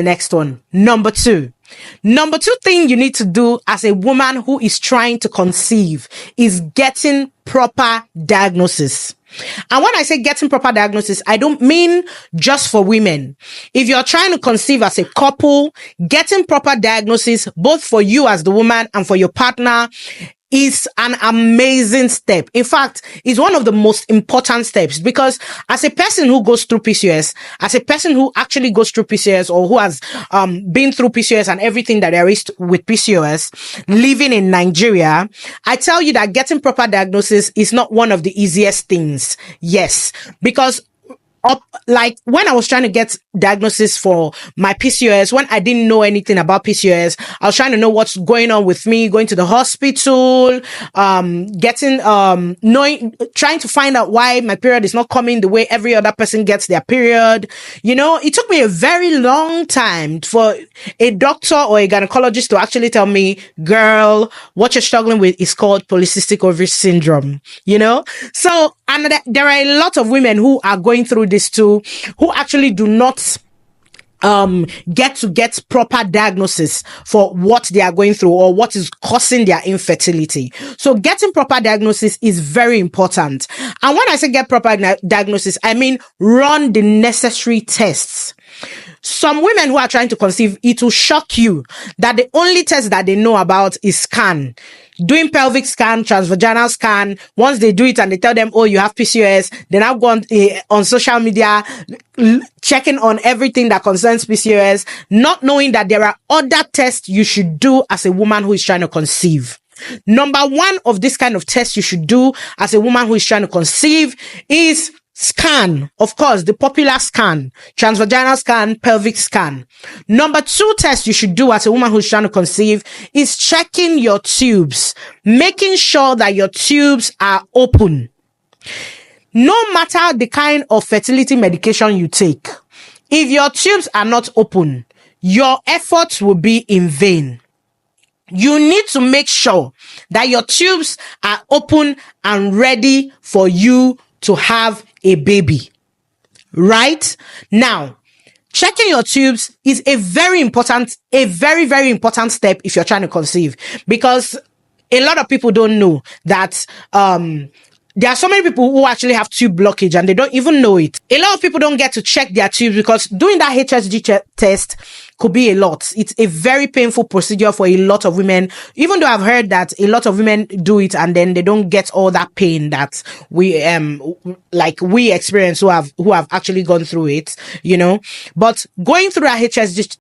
The next one, number two. Number two thing you need to do as a woman who is trying to conceive is getting proper diagnosis. And when I say getting proper diagnosis, I don't mean just for women. If you're trying to conceive as a couple, getting proper diagnosis, both for you as the woman and for your partner, is an amazing step. In fact, it's one of the most important steps, because as a person who goes through PCOS, as a person who actually goes through PCOS, or who has been through PCOS and everything that there is with PCOS, living in Nigeria, I tell you that getting proper diagnosis is not one of the easiest things. Yes, because like when I was trying to get diagnosis for my PCOS, when I didn't know anything about PCOS, I was trying to know what's going on with me, going to the hospital, trying to find out why my period is not coming the way every other person gets their period. You know, it took me a very long time for a doctor or a gynecologist to actually tell me, girl, what you're struggling with is called polycystic ovary syndrome, you know? So, and there are a lot of women who are going through this too, who actually do not get proper diagnosis for what they are going through or what is causing their infertility. So getting proper diagnosis is very important. And when I say get proper diagnosis, I mean run the necessary tests. Some women who are trying to conceive, it will shock you that the only test that they know about is scan. Doing pelvic scan, transvaginal scan. Once they do it and they tell them, oh, you have PCOS, they now go on social media, checking on everything that concerns PCOS, not knowing that there are other tests you should do as a woman who is trying to conceive. Number one of this kind of test you should do as a woman who is trying to conceive is scan. Of course, the popular scan, transvaginal scan, pelvic scan. Number two test you should do as a woman who's trying to conceive is checking your tubes, making sure that your tubes are open. No matter the kind of fertility medication you take, if your tubes are not open, your efforts will be in vain. You need to make sure that your tubes are open and ready for you to have a baby. Right? Now, checking your tubes is a very, very important step if you're trying to conceive, because a lot of people don't know that there are so many people who actually have tube blockage and they don't even know it. A lot of people don't get to check their tubes because doing that HSG test could be a lot. It's a very painful procedure for a lot of women, even though I've heard that a lot of women do it and then they don't get all that pain that we experience who have actually gone through it, you know. But going through a HSG